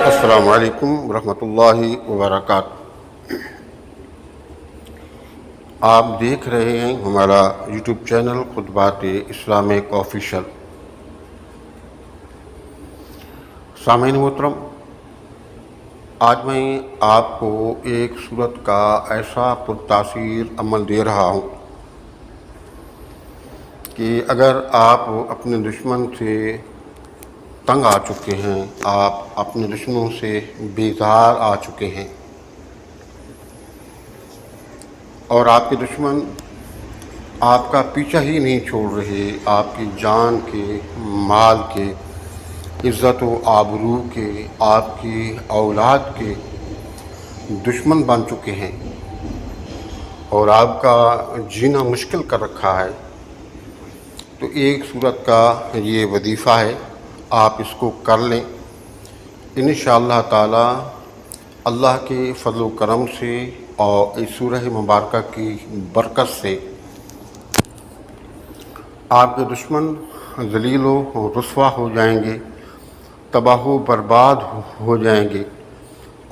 السلام علیکم ورحمۃ اللہ وبرکاتہ۔ آپ دیکھ رہے ہیں ہمارا یوٹیوب چینل خطبات اسلامک آفیشل۔ سامعین محترم، آج میں آپ کو ایک صورت کا ایسا پرتاثیر عمل دے رہا ہوں کہ اگر آپ اپنے دشمن سے تنگ آ چکے ہیں، آپ اپنے دشمنوں سے بیزار آ چکے ہیں اور آپ کے دشمن آپ کا پیچھا ہی نہیں چھوڑ رہے، آپ کی جان کے، مال کے، عزت و آبرو کے، آپ کی اولاد کے دشمن بن چکے ہیں اور آپ کا جینا مشکل کر رکھا ہے، تو ایک صورت کا یہ وظیفہ ہے، آپ اس کو کر لیں۔ انشاءاللہ تعالی اللہ کے فضل و کرم سے اور اس سورہ مبارکہ کی برکت سے آپ کے دشمن ذلیل و رسوا ہو جائیں گے، تباہ و برباد ہو جائیں گے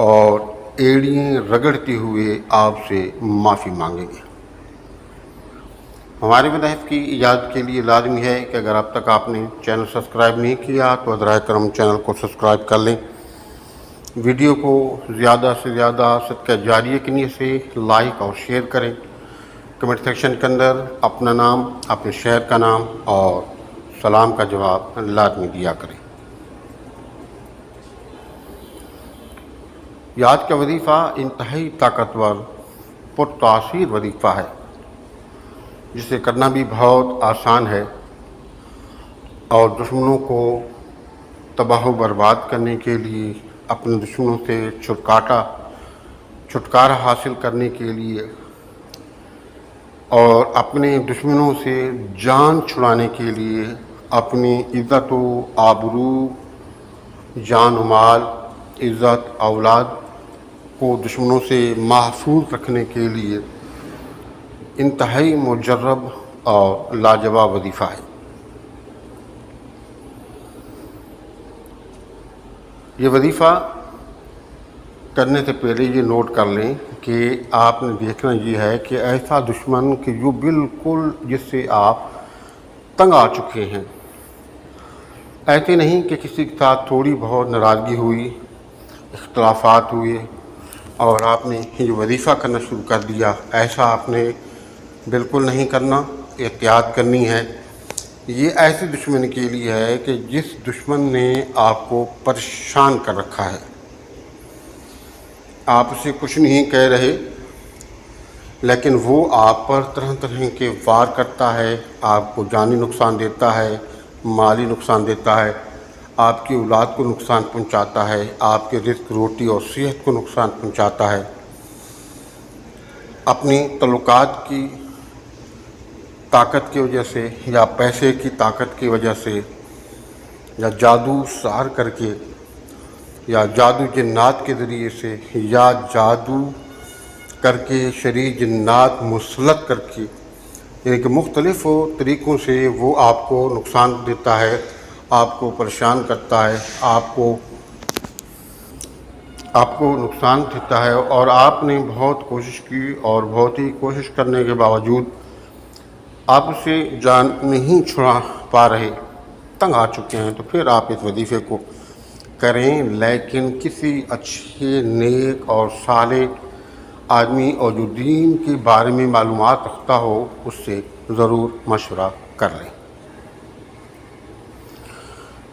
اور ایڑیاں رگڑتے ہوئے آپ سے معافی مانگیں گے۔ ہمارے مذاہب کی ایجاد کے لیے لازمی ہے کہ اگر اب تک آپ نے چینل سبسکرائب نہیں کیا تو براہ کرم چینل کو سبسکرائب کر لیں، ویڈیو کو زیادہ سے زیادہ صدقہ جاریہ کی نیت سے لائک اور شیئر کریں، کمنٹ سیکشن کے اندر اپنا نام، اپنے شہر کا نام اور سلام کا جواب لازمی دیا کریں۔ آج کا وظیفہ انتہائی طاقتور پرتاثیر وظیفہ ہے، جسے کرنا بھی بہت آسان ہے اور دشمنوں کو تباہ و برباد کرنے کے لیے، اپنے دشمنوں سے چھٹکارا حاصل کرنے کے لیے اور اپنے دشمنوں سے جان چھڑانے کے لیے، اپنی عزت و آبرو، جان و مال، عزت، اولاد کو دشمنوں سے محفوظ رکھنے کے لیے انتہائی مجرب اور لاجواب وظیفہ ہے۔ یہ وظیفہ کرنے سے پہلے یہ نوٹ کر لیں کہ آپ نے دیکھنا یہ ہے کہ ایسا دشمن کہ جو بالکل جس سے آپ تنگ آ چکے ہیں، ایسے نہیں کہ کسی کے ساتھ تھوڑی بہت ناراضگی ہوئی، اختلافات ہوئے اور آپ نے یہ وظیفہ کرنا شروع کر دیا، ایسا آپ نے بالکل نہیں کرنا، احتیاط کرنی ہے۔ یہ ایسے دشمن کے لیے ہے کہ جس دشمن نے آپ کو پریشان کر رکھا ہے، آپ اسے کچھ نہیں کہہ رہے لیکن وہ آپ پر طرح طرح کے وار کرتا ہے، آپ کو جانی نقصان دیتا ہے، مالی نقصان دیتا ہے، آپ کی اولاد کو نقصان پہنچاتا ہے، آپ کے رزق، روٹی اور صحت کو نقصان پہنچاتا ہے، اپنی تعلقات کی طاقت کی وجہ سے یا پیسے کی طاقت کی وجہ سے یا جادو سحر کر کے یا جادو جنات کے ذریعے سے یا جادو کر کے شریر جنات مسلط کر کے، یعنی کہ مختلف طریقوں سے وہ آپ کو نقصان دیتا ہے، آپ کو پریشان کرتا ہے، آپ کو نقصان دیتا ہے اور آپ نے بہت کوشش کی اور بہت ہی کوشش کرنے کے باوجود آپ اسے جان نہیں چھڑا پا رہے، تنگ آ چکے ہیں، تو پھر آپ اس وظیفے کو کریں، لیکن کسی اچھے، نیک اور صالح آدمی اور جو دین کے بارے میں معلومات رکھتا ہو اس سے ضرور مشورہ کر لیں۔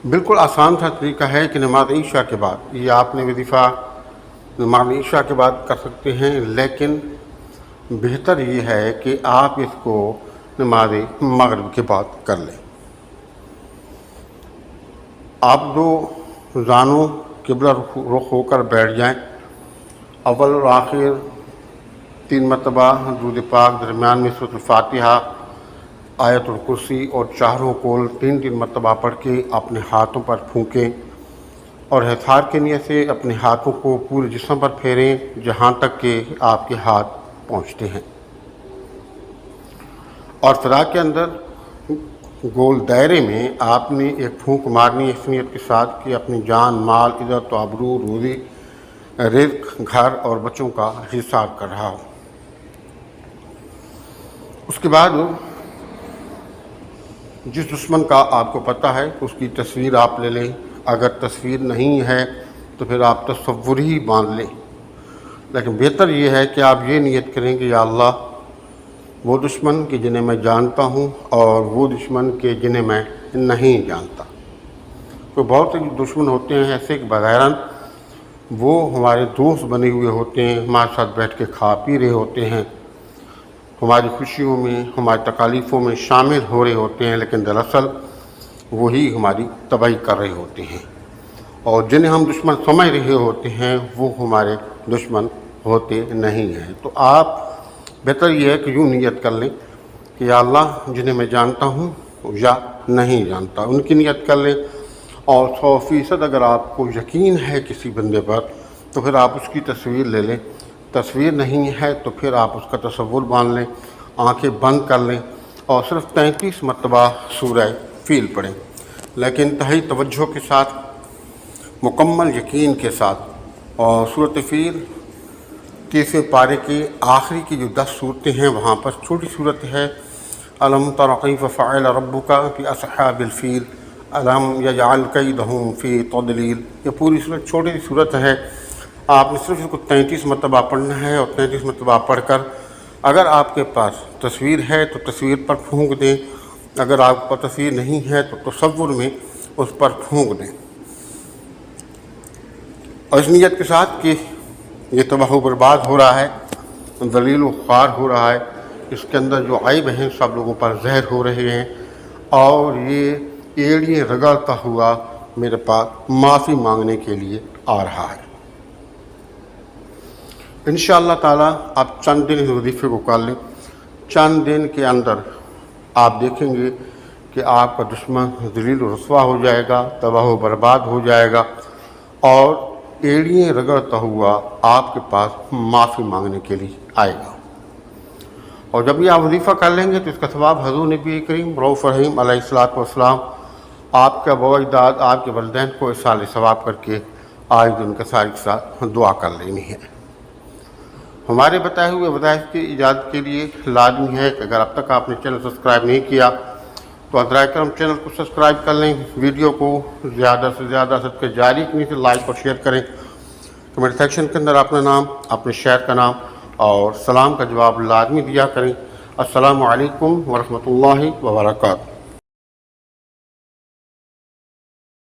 بالکل آسان سا طریقہ ہے کہ نماز عشاء کے بعد، یہ آپ نے وظیفہ نماز عشاء کے بعد کر سکتے ہیں، لیکن بہتر یہ ہے کہ آپ اس کو نماز مغرب کے بعد کر لیں۔ آپ دو زانوں قبلہ رخ ہو کر بیٹھ جائیں، اول اور آخر 3 مرتبہ درود پاک، درمیان میں سورۃ الفاتحہ، آیت الکرسی اور چاروں کول 3 مرتبہ پڑھ کے اپنے ہاتھوں پر پھونکیں اور حصار کی نیت سے اپنے ہاتھوں کو پورے جسم پر پھیریں جہاں تک کہ آپ کے ہاتھ پہنچتے ہیں، اور فضا کے اندر گول دائرے میں آپ نے ایک پھونک مارنی اس نیت کے ساتھ کہ اپنی جان، مال، عزت و آبرو، روزی، رزق، گھر اور بچوں کا حساب کر رہا ہو۔ اس کے بعد جس دشمن کا آپ کو پتہ ہے اس کی تصویر آپ لے لیں، اگر تصویر نہیں ہے تو پھر آپ تصور ہی باندھ لیں، لیکن بہتر یہ ہے کہ آپ یہ نیت کریں کہ یا اللہ وہ دشمن کہ جنہیں میں جانتا ہوں اور وہ دشمن کہ جنہیں میں نہیں جانتا۔ تو بہت سے دشمن ہوتے ہیں ایسے کہ بغیراً وہ ہمارے دوست بنے ہوئے ہوتے ہیں، ہمارے ساتھ بیٹھ کے کھا پی رہے ہوتے ہیں، ہماری خوشیوں میں، ہماری تکالیفوں میں شامل ہو رہے ہوتے ہیں، لیکن دراصل وہی ہماری تباہی کر رہے ہوتے ہیں، اور جنہیں ہم دشمن سمجھ رہے ہوتے ہیں وہ ہمارے دشمن ہوتے نہیں ہیں۔ تو آپ بہتر یہ ہے کہ یوں نیت کر لیں کہ یا اللہ جنہیں میں جانتا ہوں یا نہیں جانتا، ان کی نیت کر لیں، اور 100% اگر آپ کو یقین ہے کسی بندے پر تو پھر آپ اس کی تصویر لے لیں، تصویر نہیں ہے تو پھر آپ اس کا تصور باندھ لیں، آنکھیں بند کر لیں اور صرف 33 مرتبہ سورہ فیل پڑھیں، لیکن انتہائی توجہ کے ساتھ، مکمل یقین کے ساتھ۔ اور سورۃ فیل 30ویں پارے کے آخری کی جو 10 صورتیں ہیں وہاں پر چھوٹی صورت ہے الم تر کیف فعل ربک باصحاب الفیل الم یجعل کیدہم فی تضلیل، یہ پوری صورت چھوٹی سی صورت ہے، آپ نے صرف اس کو 33 مرتبہ پڑھنا ہے، اور 33 مرتبہ پڑھ کر اگر آپ کے پاس تصویر ہے تو تصویر پر پھونک دیں، اگر آپ کو تصویر نہیں ہے تو تصور میں اس پر پھونک دیں، اور اس نیت کے ساتھ کہ یہ تباہ و برباد ہو رہا ہے، ذلیل و خوار ہو رہا ہے، اس کے اندر جو عیب ہیں سب لوگوں پر ظاہر ہو رہے ہیں، اور یہ ایڑیاں رگڑتا ہوا میرے پاس معافی مانگنے کے لیے آ رہا ہے۔ انشاءاللہ تعالیٰ آپ چند دن اس وظیفے کو کر لیں، چند دن کے اندر آپ دیکھیں گے کہ آپ کا دشمن ذلیل و رسوا ہو جائے گا، تباہ و برباد ہو جائے گا، اور ایڑیاں رگڑتا ہوا آپ کے پاس معافی مانگنے کے لیے آئے گا۔ اور جب یہ آپ وظیفہ کر لیں گے تو اس کا ثواب حضور نبی کریم رؤوف رحیم علیہ السلام آپ کے آباء و اجداد، آپ کے والدین کو اصال ثواب کر کے آج دن کے ساتھ دعا کر لینی ہے۔ ہمارے بتائے ہوئے وظائف کی ایجاد کے لیے لازمی ہے کہ اگر اب تک آپ نے چینل سبسکرائب نہیں کیا تو حضرائے کرم چینل کو سبسکرائب کر لیں، ویڈیو کو زیادہ سے زیادہ صدقہ جاری کے نیچے لائک اور شیئر کریں، کمنٹ سیکشن کے اندر اپنا نام، اپنے شہر کا نام اور سلام کا جواب لازمی دیا کریں۔ السلام علیکم ورحمۃ اللہ وبرکاتہ۔